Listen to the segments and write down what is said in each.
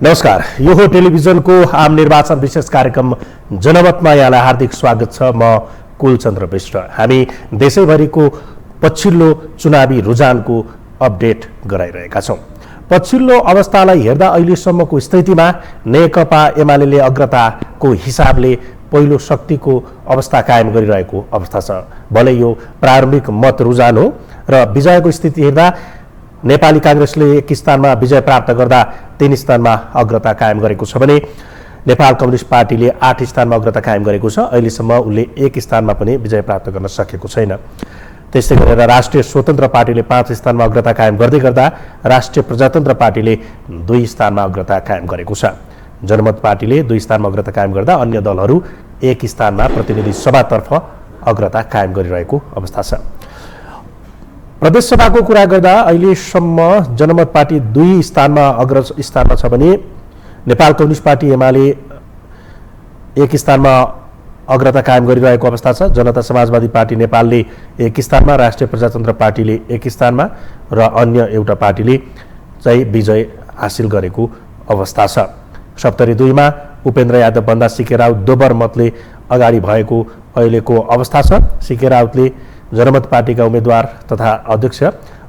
नमस्कार, यो हो टेलिभिजनको आम निर्वाचन विशेष कार्यक्रम जनमतमा यहाँलाई हार्दिक स्वागत छ। म कुलचन्द्र विष्ट। हामी देशैभरिको पछिल्लो चुनावी रुझानको अपडेट गराइरहेका छौँ। पछिल्लो अवस्थालाई हेर्दा अहिलेसम्मको स्थितिमा नेकपा एमाले अग्रताको हिसाबले पहिलो शक्तिको अवस्था कायम गरिरहेको अवस्था छ। भले यो प्रारम्भिक मत रुझान हो र विजयको स्थिति हेर्दा नेपाली कांग्रेसले 1 स्थानमा विजय प्राप्त गर्दा 3 स्थानमा अग्रता कायम गरेको छ भने नेपाल कम्युनिस्ट पार्टीले 8 स्थानमा अग्रता कायम गरेको छ। अहिलेसम्म उले 1 स्थानमा पनि विजय प्राप्त गर्न सकेको छैन। त्यस्तै गरेर राष्ट्रिय स्वतन्त्र पार्टीले 5 स्थानमा अग्रता कायम गर्दै गर्दा राष्ट्रिय प्रजातन्त्र पार्टीले 2 स्थानमा अग्रता कायम गरेको छ। जनमत पार्टीले 2 स्थानमा अग्रता कायम गर्दा अन्य दलहरू 1 स्थानमा प्रतिनिधि सभातर्फ अग्रता कायम गरिरहेको अवस्था छ। प्रदेश सभाको कुरा गर्दा अहिलेसम्म जनमत पार्टी 2 स्थानमा अग्र स्थानमा छ भने नेपाल कम्युनिस्ट पार्टी एमाले 1 स्थानमा अग्रता कायम गरिरहेको अवस्था छ। जनता समाजवादी पार्टी नेपालले 1 स्थानमा, राष्ट्रिय प्रजातन्त्र पार्टीले 1 स्थानमा र अन्य एउटा पार्टीले चाहिँ विजय हासिल गरेको अवस्था छ। सप्तरी 2 मा उपेन्द्र यादव भन्दा सीके राउत दोब्बर मतले अगाडि भएको अहिलेको अवस्था छ। सीके राउतले जनमत पार्टीका उम्मेदवार तथा अध्यक्ष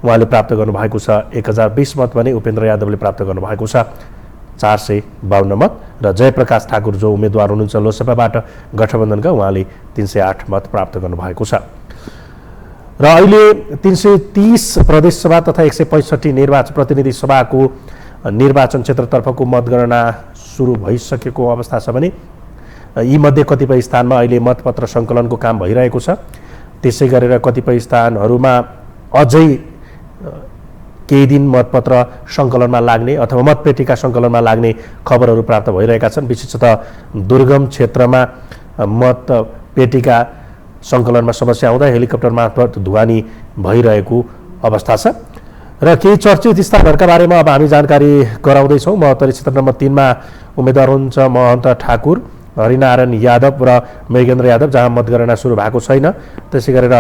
उहाँले प्राप्त गर्नुभएको छ 1020 मत भने उपेन्द्र यादवले प्राप्त गर्नुभएको छ 452 मत र जयप्रकाश ठाकुर जो उम्मेदवार हुनुहुन्छ लोकसभाबाट गठबन्धनका उहाँले 308 मत प्राप्त गर्नुभएको छ। र अहिले 330 प्रदेश सभा तथा 165 प्रतिनिधि सभाको निर्वाचन क्षेत्रतर्फको मतगणना सुरु भइसकेको अवस्था छ भने यी मध्ये कतिपय स्थानमा अहिले मतपत्र सङ्कलनको काम भइरहेको छ। त्यसै गरेर कतिपय स्थानहरूमा अझै केही दिन मतपत्र सङ्कलनमा लाग्ने अथवा मतपेटिका सङ्कलनमा लाग्ने खबरहरू प्राप्त भइरहेका छन्। विशेषतः दुर्गम क्षेत्रमा मतपेटिका सङ्कलनमा समस्या आउँदा हेलिकप्टर मार्फत ढुवानी भइरहेको अवस्था छ। र केही चर्चित स्थानहरूका बारेमा अब हामी जानकारी गराउँदैछौँ। महोत्तरी क्षेत्र नम्बर 3 मा उम्मेदवार हुनुहुन्छ महन्त ठाकुर, हरिनारायण यादव र मृगेन्द्र यादव, जहाँ मतगणना सुरु भएको छैन। त्यसै गरेर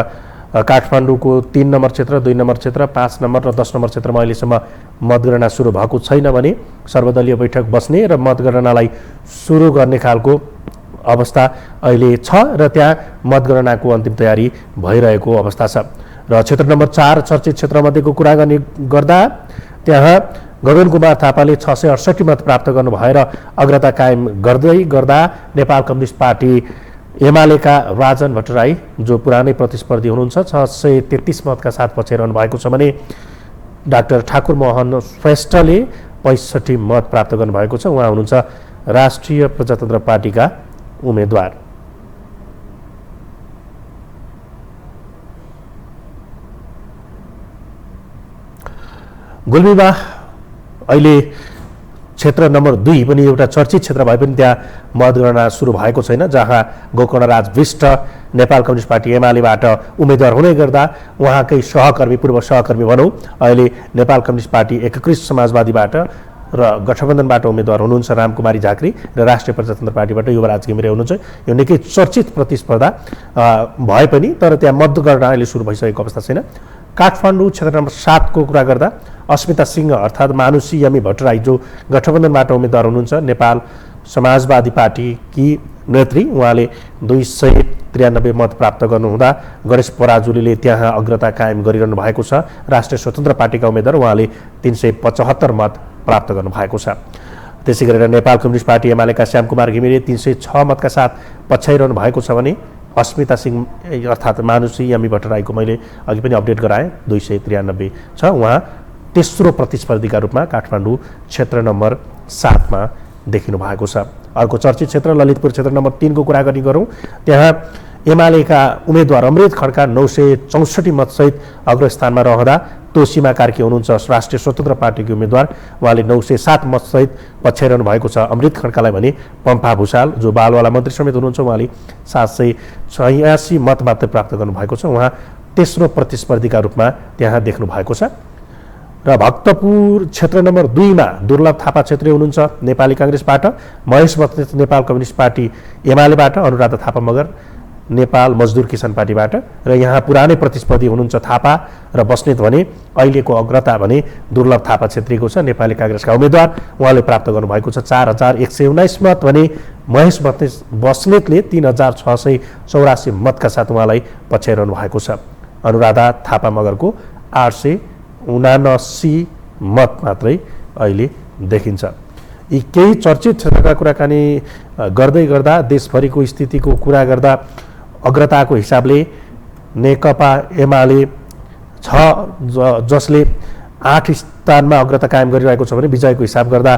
काठमाडौँको 3 नम्बर क्षेत्र, 2 नम्बर क्षेत्र, 5 नम्बर र 10 नम्बर क्षेत्रमा अहिलेसम्म मतगणना सुरु भएको छैन भने सर्वदलीय बैठक बस्ने र मतगणनालाई सुरु गर्ने खालको अवस्था अहिले छ र त्यहाँ मतगणनाको अन्तिम तयारी भइरहेको अवस्था छ। र क्षेत्र नम्बर 4 चर्चित क्षेत्रमध्येको कुरा गर्ने गर्दा त्यहाँ गगन कुमार थापाले 668 मत प्राप्त गर्नु भएर अग्रता कायम गर्दै गर्दा नेपाल कम्युनिस्ट पार्टी एमालेका राजन भट्टराई जो पुरानै प्रतिस्पर्धी हुनुहुन्छ 633 मतका साथ पछ्याइरहनु भएको छ भने डाक्टर ठाकुर मोहन श्रेष्ठले 65 मत प्राप्त गर्नुभएको छ। उहाँ हुनुहुन्छ राष्ट्रिय प्रजातन्त्र पार्टीका उम्मेदवार। गुल्मीमा अहिले क्षेत्र नम्बर 2 पनि एउटा चर्चित क्षेत्र भए पनि त्यहाँ मतगणना सुरु भएको छैन, जहाँ गोकर्णराज विष्ट नेपाल कम्युनिस्ट पार्टी एमालेबाट उम्मेदवार हुने गर्दा उहाँकै सहकर्मी, पूर्व सहकर्मी भनौँ, अहिले नेपाल कम्युनिस्ट पार्टी एकीकृत समाजवादीबाट र गठबन्धनबाट उम्मेदवार हुनुहुन्छ रामकुमारी झाँक्री र राष्ट्रिय प्रजातन्त्र पार्टीबाट युवराज घिमिरे हुनुहुन्छ। यो निकै चर्चित प्रतिस्पर्धा भए पनि तर त्यहाँ मतगणना अहिले सुरु भइसकेको अवस्था छैन। काठमाडौँ क्षेत्र नम्बर 7 को कुरा गर्दा अस्मिता सिंह अर्थात् मानुषी यामी भट्टराई जो गठबन्धनबाट उम्मेदवार हुनुहुन्छ नेपाल समाजवादी पार्टीकी नेत्री, उहाँले 293 मत प्राप्त गर्नुहुँदा गणेश पराजुलीले त्यहाँ अग्रता कायम गरिरहनु भएको छ। राष्ट्रिय स्वतन्त्र पार्टीका उम्मेदवार उहाँले 375 मत प्राप्त गर्नुभएको छ। त्यसै गरेर नेपाल कम्युनिस्ट पार्टी एमालेका श्यामकुमार घिमिरे 306 मतका साथ पछ्याइरहनु भएको छ भने अस्मिता सिंह अर्थात् मानुषी यामी भट्टराईको मैले अघि पनि अपडेट गराएँ 293 छ। उहाँ तेस्रो प्रतिस्पर्धीका रूपमा काठमाडौँ क्षेत्र नम्बर 7 मा देखिनु भएको छ। अर्को चर्चित क्षेत्र ललितपुर क्षेत्र नम्बर 3 को कुरा गर्ने गरौँ, त्यहाँ एमालेका उम्मेदवार अमृत खड्का 964 मतसहित अग्रस्थानमा रहँदा तोसीमा कार्की हुनुहुन्छ राष्ट्रिय स्वतन्त्र पार्टीको उम्मेदवार, उहाँले 907 मतसहित पछ्याइरहनु भएको छ। अमृत खड्कालाई भने पम्फा भूषाल जो बालवाला मन्त्री समेत हुनुहुन्छ उहाँले 786 मत मात्र प्राप्त गर्नुभएको छ। उहाँ तेस्रो प्रतिस्पर्धीका रूपमा त्यहाँ देख्नु भएको छ। र भक्तपुर क्षेत्र नम्बर 2 मा दुर्लभ थापा क्षेत्री हुनुहुन्छ नेपाली कांग्रेसबाट, महेश बस्नेत नेपाल कम्युनिस्ट पार्टी एमालेबाट, अनुराधा थापा मगर नेपाल मजदुर किसान पार्टीबाट र यहाँ पुरानै प्रतिस्पर्धी हुनुहुन्छ थापा र बस्नेत भने अहिलेको अग्रता भने दुर्लभ थापा छेत्रीको छ नेपाली कांग्रेसका उम्मेदवार उहाँले प्राप्त गर्नुभएको छ 4119 मत भने महेश बस्नेतले 3684 मतका साथ उहाँलाई पछ्याइरहनु भएको छ। अनुराधा थापा मगरको 879 मत मात्रै अहिले देखिन्छ। यी केही चर्चित क्षेत्रका कुराकानी गर्दै गर्दा देशभरिको स्थितिको कुरा गर्दा अग्रताको हिसाबले नेकपा एमाले छ जसले 8 स्थानमा अग्रता कायम गरिरहेको छ भने विजयको हिसाब गर्दा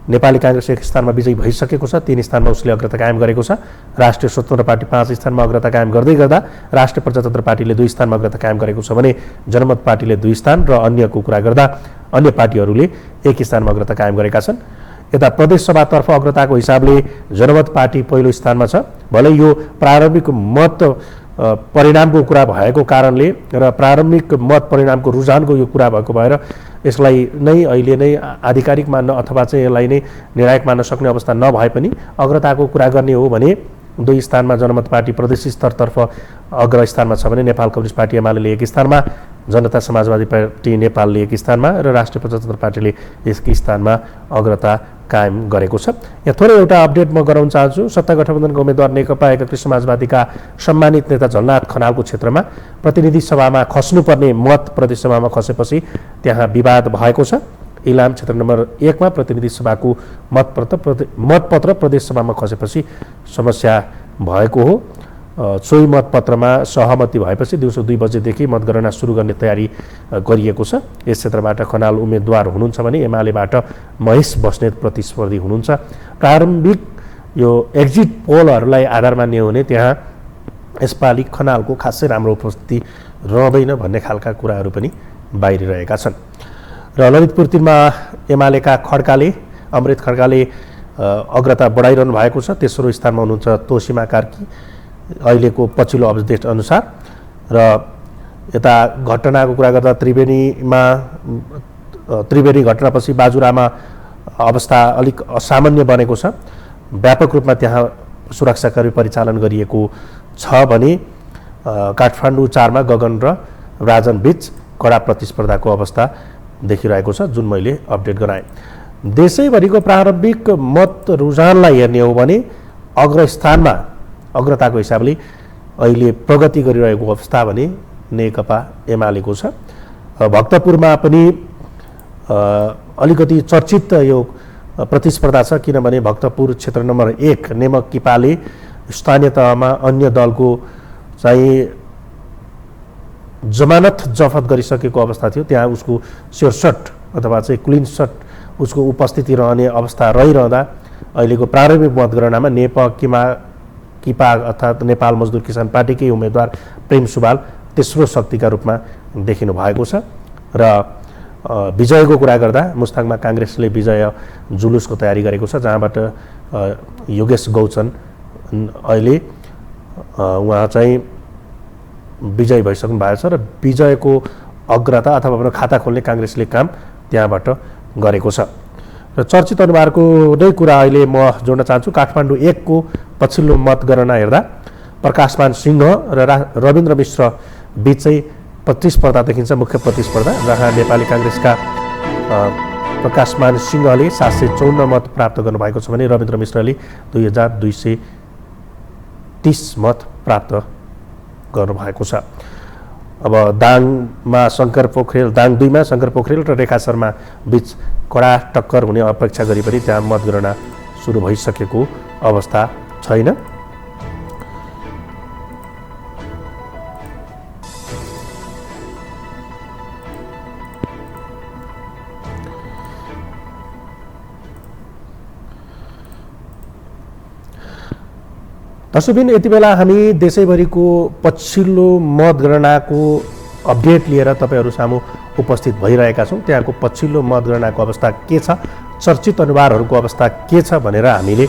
नेपाली कांग्रेस 1 स्थानमा विजयी भइसकेको छ, 3 स्थानमा उसले अग्रता कायम गरेको छ। राष्ट्रिय स्वतन्त्र पार्टी 5 स्थानमा अग्रता कायम गर्दै गर्दा राष्ट्रिय प्रजातन्त्र पार्टीले 2 स्थानमा अग्रता कायम गरेको छ भने जनमत पार्टीले 2 स्थान र अन्यको कुरा गर्दा अन्य पार्टीहरूले 1 स्थानमा अग्रता कायम गरेका छन्। यता प्रदेश सभातर्फ अग्रताको हिसाबले जनमत पार्टी पहिलो स्थानमा छ। भले यो प्रारम्भिक मत परिणामको कुरा भएको कारणले र प्रारम्भिक मत परिणामको रुझानको यो कुरा भएको भएर यसलाई नै अहिले नै आधिकारिक मान्न अथवा चाहिँ यसलाई नै निर्णायक मान्न सक्ने अवस्था नभए पनि अग्रताको कुरा गर्ने हो भने 2 स्थानमा जनमत पार्टी प्रदेश स्तरतर्फ अग्र स्थानमा छ भने नेपाल कम्युनिस्ट पार्टी एमाले 1 स्थानमा, जनता समाजवादी पार्टी नेपालले 1 स्थानमा र राष्ट्रिय प्रजातन्त्र पार्टीले 1 स्थानमा अग्रता कायम गरेको छ। यहाँ थोरै एउटा अपडेट म गराउन चाहन्छु। सत्ता गठबन्धनको उम्मेदवार नेकपा एकीकृत समाजवादीका सम्मानित नेता झलनाथ खनालको क्षेत्रमा प्रतिनिधि सभामा खस्नुपर्ने मत प्रदेश सभामा खसेपछि त्यहाँ विवाद भएको छ। इलाम क्षेत्र नम्बर 1 मा प्रतिनिधि सभाको मतपत्र प्रदेश सभामा खसेपछि समस्या भएको हो। सोही मतपत्रमा सहमति भएपछि दिउँसो 2 बजेदेखि मतगणना सुरु गर्ने तयारी गरिएको छ। यस क्षेत्रबाट खनाल उम्मेदवार हुनुहुन्छ भने एमालेबाट महेश बस्नेत प्रतिस्पर्धी हुनुहुन्छ। प्रारम्भिक यो एक्जिट पोलहरूलाई आधार मान्ने हो भने त्यहाँ यसपालि खनालको खासै राम्रो उपस्थिति रहँदैन भन्ने खालका कुराहरू पनि बाहिरिरहेका छन्। र ललितपुर 3 मा एमालेका अमृत खड्काले अग्रता बढाइरहनु भएको छ। तेस्रो स्थानमा हुनुहुन्छ तोसीमा कार्की अहिलेको पछिल्लो अपडेट अनुसार। र यता घटनाको कुरा गर्दा त्रिवेणी घटनापछि बाजुरामा अवस्था अलिक असामान्य बनेको छ। व्यापक रूपमा त्यहाँ सुरक्षाकर्मी परिचालन गरिएको छ भने काठमाडौँ 4 मा गगन र राजन बीच कडा प्रतिस्पर्धाको अवस्था देखिरहेको छ, जुन मैले अपडेट गराएँ। देशैभरिको प्रारम्भिक मत रुझानलाई हेर्ने हो भने अग्रस्थानमा अग्रताको हिसाबले अहिले प्रगति गरिरहेको अवस्था भने नेकपा एमालेको छ। भक्तपुरमा पनि अलिकति चर्चित यो प्रतिस्पर्धा छ, किनभने भक्तपुर क्षेत्र नम्बर 1 नेमक किपाले स्थानीय तहमा अन्य दलको चाहिँ जमानत जफत गरिसकेको अवस्था थियो। त्यहाँ उसको शेरसट अथवा चाहिँ क्लिन सट उसको उपस्थिति रहने अवस्था रहिरहँदा अहिलेको प्रारम्भिक मतगणनामा किपा अर्थात् नेपाल मजदुर किसान पार्टीकै उम्मेदवार प्रेम सुवाल तेस्रो शक्तिका रूपमा देखिनु भएको छ। र विजयको कुरा गर्दा मुस्ताङमा कांग्रेसले विजय जुलुसको तयारी गरेको छ, जहाँबाट योगेश गौचन अहिले उहाँ चाहिँ विजय भइसक्नु भएको छ र विजयको अग्रता अथवा खाता खोल्ने कांग्रेसले काम त्यहाँबाट गरेको छ। र चर्चित अनुहारको नै कुरा अहिले म जोड्न चाहन्छु। काठमाडौँ 1 को पछिल्लो मतगणना हेर्दा प्रकाशमान सिंह र रविन्द्र मिश्र बीच चाहिँ प्रतिस्पर्धा देखिन्छ, मुख्य प्रतिस्पर्धा, जहाँ नेपाली कांग्रेसका प्रकाशमान सिंहले 754 मत प्राप्त गर्नुभएको छ भने रविन्द्र मिश्रले 2230 मत प्राप्त गर्नुभएको छ। अब दाङमा शङ्कर पोखरेल, दाङ 2 मा शङ्कर पोखरेल र रेखा शर्मा बीच कडा टक्कर हुने अपेक्षा गरी पनि त्यहाँ मतगणना सुरु भइसकेको अवस्था छैन। दर्शकबिन, यति बेला हामी देशैभरिको पछिल्लो मतगणनाको अपडेट लिएर तपाईहरु सामु उपस्थित भइरहेका छौं। त्यहाँको पछिल्लो मतगणनाको अवस्था के छ, चर्चित अनुहारहरूको अवस्था के छ भनेर हामीले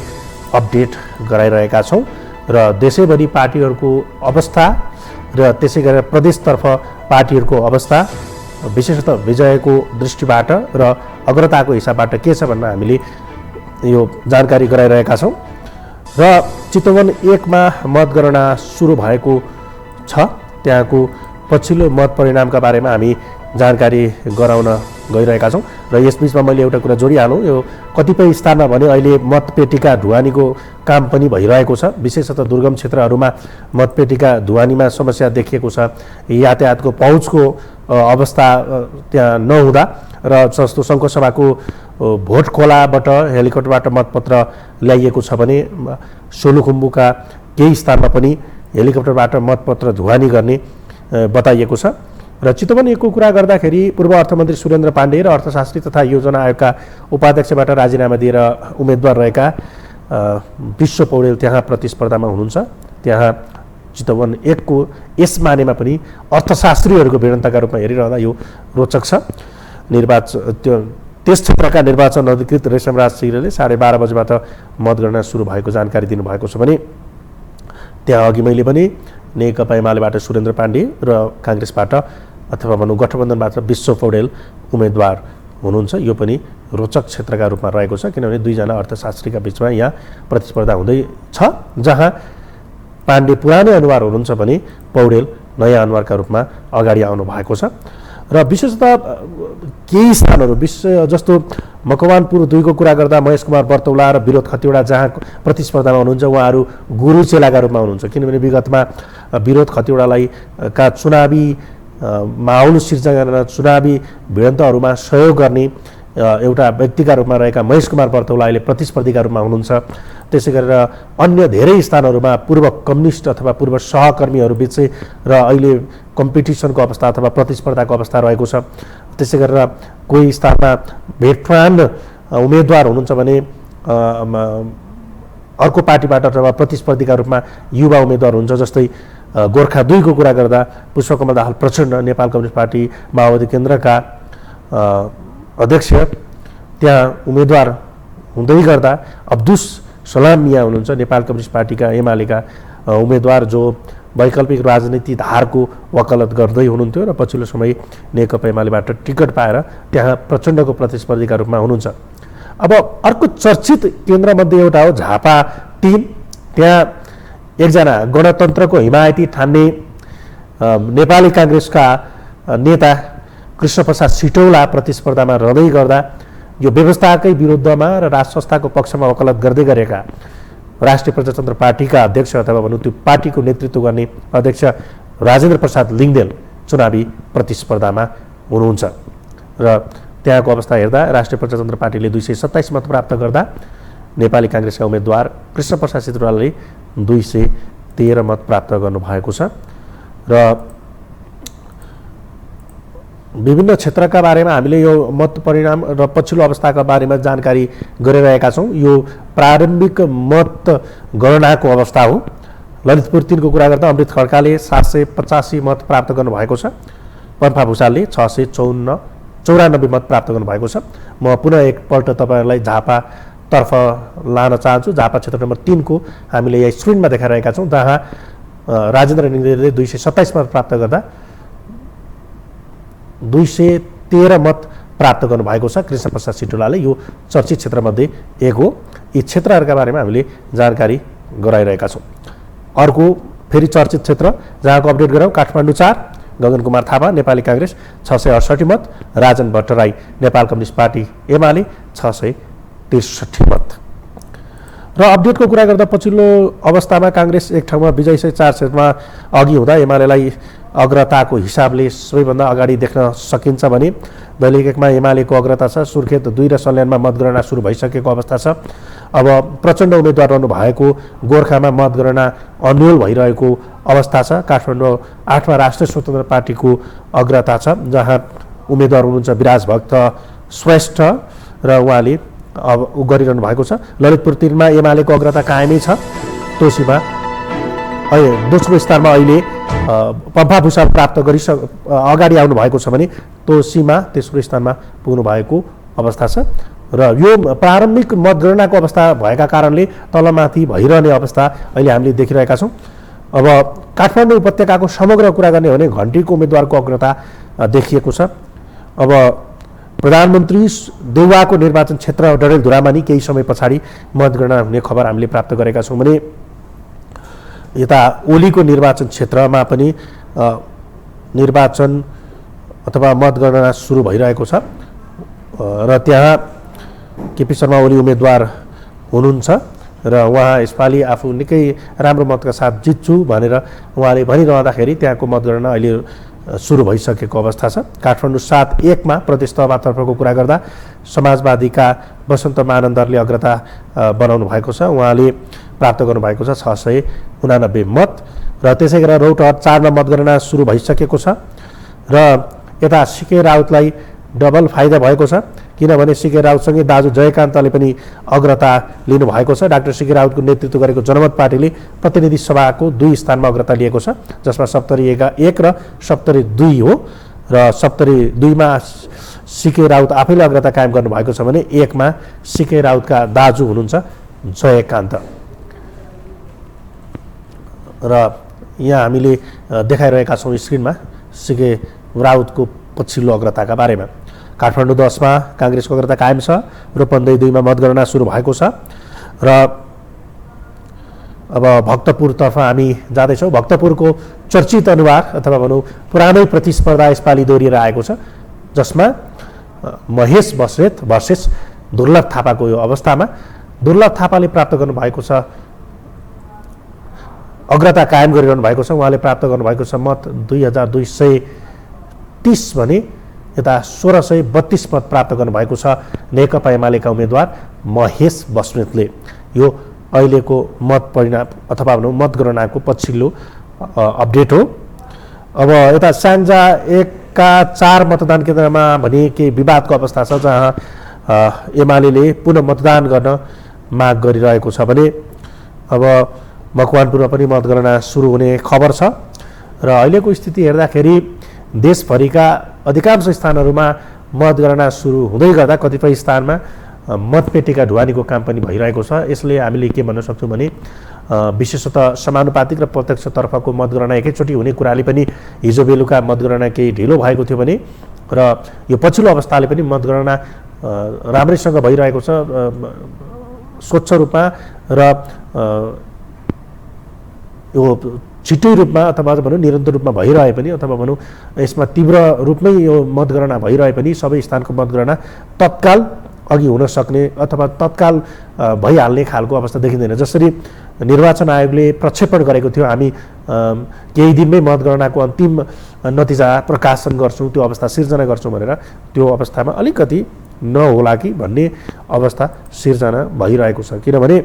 अपडेट गराइरहेका छौं र देशैभरि पार्टीहरूको अवस्था र त्यसै गरेर प्रदेशतर्फ पार्टीहरूको अवस्था विशेषतः विजयको दृष्टिबाट र अग्रताको हिसाबबाट के छ भनेर हामीले यो जानकारी गराइरहेका छौं। र चितवन 1 मा मतगणना सुरु भएको छ। त्यहाँको पछिल्लो मत परिणामका बारेमा हामी जानकारी गराउन गइरहेका छौँ र यसबीचमा मैले एउटा कुरा जोडिहालौँ। यो कतिपय स्थानमा भने अहिले मतपेटिका ढुवानीको काम पनि भइरहेको छ। विशेषतः दुर्गम क्षेत्रहरूमा मतपेटिका ढुवानीमा समस्या देखिएको छ। यातायातको पहुँचको अवस्था त्यहाँ नहुँदा र जस्तो सङ्खुवासभाको भोट खोलाबाट हेलिकप्टरबाट मतपत्र ल्याइएको छ भने सोलुखुम्बुका केही स्थानमा पनि हेलिकप्टरबाट मतपत्र ढुवानी गर्ने बताइएको छ। र चितवन 1 को कुरा गर्दाखेरि पूर्व अर्थमन्त्री सुरेन्द्र पाण्डे र अर्थशास्त्री तथा योजना आयोगका उपाध्यक्षबाट राजीनामा दिएर उम्मेदवार रहेका विश्व पौडेल त्यहाँ प्रतिस्पर्धामा हुनुहुन्छ। त्यहाँ चितवन 1 को यस मानेमा पनि अर्थशास्त्रीहरूको भिडन्तका रूपमा हेरिरहँदा यो रोचक छ। त्यस क्षेत्रका निर्वाचन अधिकृत रेशमराज सिंहले 12:30 बजेबाट मतगणना सुरु भएको जानकारी दिनुभएको छ भने त्यहाँ अघि मैले पनि नेकपा एमालेबाट सुरेन्द्र पाण्डे र काङ्ग्रेसबाट अथवा भनौँ गठबन्धनबाट विश्व पौडेल उम्मेदवार हुनुहुन्छ। यो पनि रोचक क्षेत्रका रूपमा रहेको छ किनभने दुईजना अर्थशास्त्रीका बिचमा यहाँ प्रतिस्पर्धा हुँदैछ, जहाँ पाण्डे पुरानै अनुहार हुनुहुन्छ भने पौडेल नयाँ अनुहारका रूपमा अगाडि आउनु भएको छ। र विशेषतः केही स्थानहरू जस्तो मकवानपुर 2 को कुरा गर्दा महेश कुमार बर्तौला र विरोध खतिवडा जहाँ प्रतिस्पर्धामा हुनुहुन्छ उहाँहरू गुरु चेलाका रूपमा हुनुहुन्छ किनभने विगतमा विरोध खतिवडालाई का चुनावी माहौल सिर्जना गर्न चुनावी भिडन्तहरूमा सहयोग गर्ने एउटा व्यक्तिका रूपमा रहेका महेश कुमार बर्तौला अहिले प्रतिस्पर्धीका रूपमा हुनुहुन्छ। त्यसै गरेर अन्य धेरै स्थानहरूमा पूर्व कम्युनिस्ट अथवा पूर्व सहकर्मीहरू बिच र अहिले कम्पिटिसनको अवस्था अथवा प्रतिस्पर्धाको अवस्था रहेको छ। त्यसै गरेर कोही स्थानमा भेटरान उम्मेदवार हुनुहुन्छ भने अर्को पार्टीबाट अथवा प्रतिस्पर्धीका रूपमा युवा उम्मेदवार हुन्छ। जस्तै गोर्खा 2 को कुरा गर्दा पुष्पकमल दाहाल प्रचण्ड नेपाल कम्युनिस्ट पार्टी माओवादी केन्द्रका अध्यक्ष त्यहाँ उम्मेदवार हुँदै गर्दा अब्दुस सलाम मिया हुनुहुन्छ नेपाल कम्युनिस्ट पार्टीका एमालेका उम्मेदवार जो वैकल्पिक राजनीति धारको वकालत गर्दै हुनुहुन्थ्यो र पछिल्लो समय नेकपा एमालेबाट टिकट पाएर त्यहाँ प्रचण्डको प्रतिस्पर्धीका रूपमा हुनुहुन्छ। अब अर्को चर्चित केन्द्रमध्ये एउटा हो झापा 3। त्यहाँ एकजना गणतन्त्रको हिमायती ठान्ने नेपाली काङ्ग्रेसका नेता कृष्णप्रसाद सिटौला प्रतिस्पर्धामा रहँदै गर्दा यो व्यवस्थाकै विरुद्धमा र राज संस्थाको पक्षमा वकालत गर्दै गरेका राष्ट्रिय प्रजातन्त्र पार्टीका अध्यक्ष अथवा भनौँ त्यो पार्टीको नेतृत्व गर्ने अध्यक्ष राजेन्द्र प्रसाद लिङ्गदेन चुनावी प्रतिस्पर्धामा हुनुहुन्छ र त्यहाँको अवस्था हेर्दा राष्ट्रिय प्रजातन्त्र पार्टीले 227 मत प्राप्त गर्दा नेपाली काङ्ग्रेसका उम्मेदवार कृष्णप्रसाद सिटौलाले 213 मत प्राप्त गर्नुभएको छ। र विभिन्न क्षेत्रका बारेमा हामीले यो मत परिणाम र पछिल्लो अवस्थाका बारेमा जानकारी गरिरहेका छौँ। यो प्रारम्भिक मत गणनाको अवस्था हो। ललितपुर 3 को कुरा गर्दा अमृत खड्काले 785 मत प्राप्त गर्नुभएको छ। पन्फा भुषालले 694 मत प्राप्त गर्नुभएको छ। म पुनः एकपल्ट तपाईँहरूलाई झापातर्फ लान चाहन्छु। झापा क्षेत्र नम्बर 3 को हामीले यहाँ स्क्रिनमा देखाइरहेका छौँ, जहाँ राजेन्द्र लिङ्गदेनले 227 मत प्राप्त गर्दा 213 मत प्राप्त गर्नुभएको छ कृष्णप्रसाद सिटौलाले। यो चर्चित क्षेत्रमध्ये एक हो। यी क्षेत्रहरूका बारेमा हामीले जानकारी गराइरहेका छौँ। अर्को फेरि चर्चित क्षेत्र जहाँको अपडेट गरौँ, काठमाडौँ 4 गगन कुमार थापा नेपाली काङ्ग्रेस 668 मत, राजन भट्टराई नेपाल कम्युनिस्ट पार्टी एमाले 663 मत। र अपडेटको कुरा गर्दा पछिल्लो अवस्थामा काङ्ग्रेस एक ठाउँमा विजय सय 4 क्षेत्रमा अघि हुँदा एमालेलाई अग्रताको हिसाबले सबैभन्दा अगाडि देख्न सकिन्छ भने दैलेख 1 मा एमालेको अग्रता छ। सुर्खेत 2 र सल्यानमा मतगणना सुरु भइसकेको अवस्था छ। अब प्रचण्ड उम्मेदवार रहनु भएको गोर्खामा मतगणना अन्यल भइरहेको अवस्था छ। काठमाडौँ 8 मा राष्ट्रिय स्वतन्त्र पार्टीको अग्रता छ, जहाँ उम्मेदवार हुनुहुन्छ विराज भक्त श्रेष्ठ र उहाँले अब गरिरहनु भएको छ। ललितपुर 3 मा एमालेको अग्रता कायमै छ। तोसीमा दोस्रो स्थानमा अहिले पम्फा भुषाल प्राप्त अगाडि आउनु भएको छ भने तोसीमा तेस्रो स्थानमा पुग्नु भएको अवस्था छ। र यो प्रारम्भिक मतगणनाको अवस्था भएका कारणले तलमाथि भइरहने अवस्था अहिले हामीले देखिरहेका छौँ। अब काठमाडौँ उपत्यकाको समग्र कुरा गर्ने हो भने घन्टीको उम्मेदवारको अग्रता देखिएको छ। अब प्रधानमन्त्री देउवाको निर्वाचन क्षेत्र डडेलधुरामा नि केही समय पछाडि मतगणना हुने खबर हामीले प्राप्त गरेका छौँ भने यता ओलीको निर्वाचन क्षेत्रमा पनि निर्वाचन अथवा मतगणना सुरु भइरहेको छ र त्यहाँ केपी शर्मा ओली उम्मेदवार हुनुहुन्छ र उहाँ यसपालि आफू निकै राम्रो मतका साथ जित्छु भनेर उहाँले भनिरहँदाखेरि त्यहाँको मतगणना अहिले सुरु भइसकेको अवस्था छ। काठमाडौँ 7-1 मा प्रदेश तहबातर्फको कुरा गर्दा समाजवादीका वसन्त मानन्दरले अग्रता बनाउनु भएको छ। उहाँले प्राप्त गर्नुभएको छ 689 मत र त्यसै गरेर रौतहट 4 मा मतगणना सुरु भइसकेको छ र यता सिके राउतलाई डबल फाइदा भएको छ किनभने सिके राउतसँगै दाजु जयकान्तले पनि अग्रता लिनुभएको छ। डाक्टर सिके राउतको नेतृत्व गरेको जनमत पार्टीले प्रतिनिधि सभाको 2 स्थानमा अग्रता लिएको छ जसमा सप्तरी 1 र सप्तरी 2 हो र सप्तरी 2 मा सिके राउत आफैले अग्रता कायम गर्नुभएको छ भने 1 मा सिके राउतका दाजु हुनुहुन्छ जयकान्त र यहाँ हामीले देखाइरहेका छौँ स्क्रिनमा सिके राउतको पछिल्लो अग्रताका बारेमा। काठमाडौँ 10 मा काङ्ग्रेसको अग्रता कायम छ। रूपन्देही 2 मा मतगणना सुरु भएको छ र अब भक्तपुरतर्फ हामी जाँदैछौँ। भक्तपुरको चर्चित अनुहार अथवा भनौँ पुरानै प्रतिस्पर्धा यसपालि दोहोरिएर आएको छ जसमा महेश बस्नेत भर्सेस दुर्लभ थापाको यो अवस्थामा दुर्लभ थापाले प्राप्त गर्नुभएको छ अग्रता कायम गरिरहनु भएको छ। उहाँले प्राप्त गर्नुभएको छ मत 2230 भने यता 1632 मत प्राप्त गर्नुभएको छ नेकपा एमालेका उम्मेदवार महेश बस्नेतले। यो अहिलेको मत परिणाम अथवा भनौँ मतगणनाको पछिल्लो अपडेट हो। अब यता स्याङ्जा 1 का 4 मतदान केन्द्रमा भने केही विवादको अवस्था छ जहाँ एमाले पुनः मतदान गर्न माग गरिरहेको छ भने अब मकवानपुरमा पनि मतगणना सुरु हुने खबर छ र अहिलेको स्थिति हेर्दाखेरि देशभरिका अधिकांश स्थानहरूमा मतगणना सुरु हुँदै गर्दा कतिपय स्थानमा मतपेटिका ढुवानीको काम पनि भइरहेको छ। यसले हामीले के भन्न सक्छौँ भने विशेषतः समानुपातिक र प्रत्यक्षतर्फको मतगणना एकैचोटि हुने कुराले पनि हिजो बेलुका मतगणना केही ढिलो भएको थियो भने र यो पछिल्लो अवस्थाले पनि मतगणना राम्रैसँग भइरहेको छ स्वच्छ रूपमा र यो छिटै रूपमा अथवा भनौँ निरन्तर रूपमा भइरहे पनि अथवा भनौँ यसमा तीव्र रूपमै यो मतगणना भइरहे पनि सबै स्थानको मतगणना तत्काल अघि हुन सक्ने अथवा तत्काल भइहाल्ने खालको अवस्था देखिँदैन। जसरी निर्वाचन आयोगले प्रक्षेपण गरेको थियो हामी केही दिनमै मतगणनाको अन्तिम नतिजा प्रकाशन गर्छौँ त्यो अवस्था सिर्जना गर्छौँ भनेर त्यो अवस्थामा अलिकति नहोला कि भन्ने अवस्था सिर्जना भइरहेको छ किनभने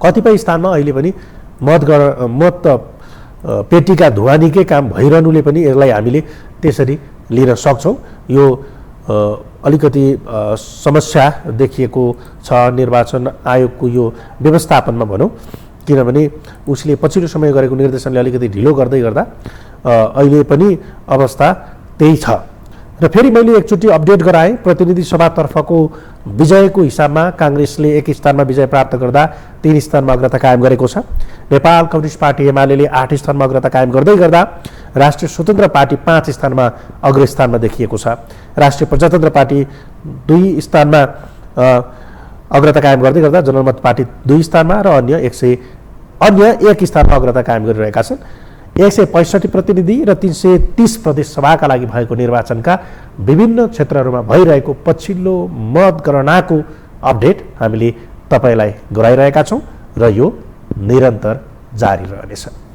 कतिपय स्थानमा अहिले पनि मत पेटिका ढुवानीकै काम भइरहनुले पनि यसलाई हामीले त्यसरी लिन सक्छौँ। यो अलिकति समस्या देखिएको छ निर्वाचन आयोगको यो व्यवस्थापनमा भनौँ किनभने उसले पछिल्लो समय गरेको निर्देशनले अलिकति ढिलो गर्दै गर्दा अहिले पनि अवस्था त्यही छ। र फेरि मैले एकचोटि अपडेट गराएँ प्रतिनिधि सभातर्फको विजयको हिसाबमा काङ्ग्रेसले 1 स्थानमा विजय प्राप्त गर्दा 3 स्थानमा अग्रता कायम गरेको छ। नेपाल कम्युनिस्ट पार्टी एमाले 8 स्थानमा अग्रता कायम गर्दै गर्दा राष्ट्रिय स्वतन्त्र पार्टी 5 स्थानमा अग्रस्थानमा देखिएको छ। राष्ट्रिय प्रजातन्त्र पार्टी 2 स्थानमा अग्रता कायम गर्दै गर्दा जनमत पार्टी 2 स्थानमा र अन्य 1 स्थानमा अग्रता कायम गरिरहेका छन्। 165 प्रतिनिधि र 330 प्रदेश सभाका लागि भएको निर्वाचनका विभिन्न क्षेत्रहरूमा भइरहेको पछिल्लो मतगणनाको अपडेट हामीले तपाईलाई गराइरहेका छौँ र यो निरन्तर जारी रहनेछ।